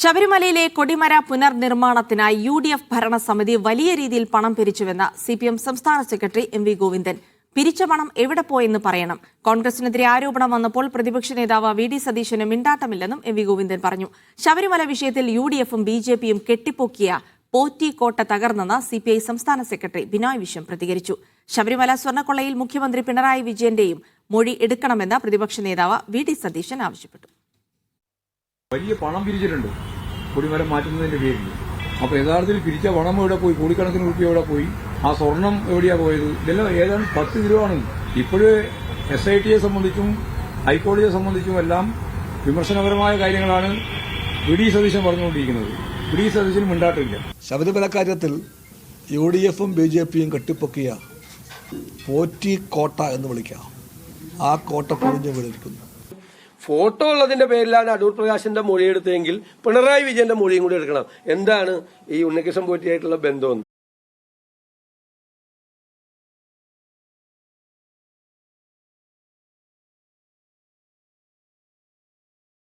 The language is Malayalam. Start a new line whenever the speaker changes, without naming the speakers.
ശബരിമലയിലെ കൊടിമര പുനർനിർമ്മാണത്തിനായി UDF ഭരണസമിതി വലിയ രീതിയിൽ പണം പിരിച്ചുവെന്ന് CPM സംസ്ഥാന സെക്രട്ടറി MV ഗോവിന്ദൻ. പിരിച്ച പണം എവിടെ പോയെന്ന് പറയണം. കോൺഗ്രസിനെതിരെ ആരോപണം വന്നപ്പോൾ പ്രതിപക്ഷ നേതാവ് VD സതീശന് മിണ്ടാട്ടമില്ലെന്നും MV ഗോവിന്ദൻ പറഞ്ഞു. ശബരിമല വിഷയത്തിൽ UDFും BJPയും കെട്ടിപ്പൊക്കിയ പോറ്റി കോട്ട തകർന്നെന്ന് CPI സംസ്ഥാന സെക്രട്ടറി ബിനോയ് വിശ്വം പ്രതികരിച്ചു. ശബരിമല സ്വർണ്ണക്കൊള്ളയിൽ മുഖ്യമന്ത്രി പിണറായി വിജയന്റെയും മൊഴി എടുക്കണമെന്ന് പ്രതിപക്ഷ നേതാവ് VD സതീശൻ ആവശ്യപ്പെട്ടു.
വലിയ പണം പിരിച്ചിട്ടുണ്ട് കൊടിമരം മാറ്റുന്നതിന്റെ പേരിൽ. അപ്പൊ യഥാർത്ഥത്തിൽ പിരിച്ച പണം എവിടെ പോയി? കോടിക്കണക്കിന് രൂപ എവിടെ പോയി? ആ സ്വർണം എവിടെയാ പോയത്? ഇതെല്ലാം ഏതാണ്ട് 10 കിലോ ആണ്. ഇപ്പോഴ് SITയെ സംബന്ധിച്ചും ഹൈക്കോടതിയെ സംബന്ധിച്ചും എല്ലാം വിമർശനപരമായ കാര്യങ്ങളാണ് VD സതീശൻ പറഞ്ഞുകൊണ്ടിരിക്കുന്നത്. VD സതീശന് മിണ്ടാട്ടില്ല.
ശബരിമല കാര്യത്തിൽ UDFും BJPയും കെട്ടിപ്പൊക്കിയ പോറ്റി കോട്ട എന്ന് വിളിക്കാം. ആ കോട്ട പൊളിഞ്ഞു വീണിരിക്കുന്നു.
ഫോട്ടോ ഉള്ളതിന്റെ പേരിലാണ് അടൂർ പ്രകാശിന്റെ മൊഴിയെടുത്തതെങ്കിൽ പിണറായി വിജയന്റെ മൊഴിയും കൂടി എടുക്കണം. എന്താണ് ഈ ഉണ്ണികൃഷ്ണൻ പോറ്റിയായിട്ടുള്ള ബന്ധം?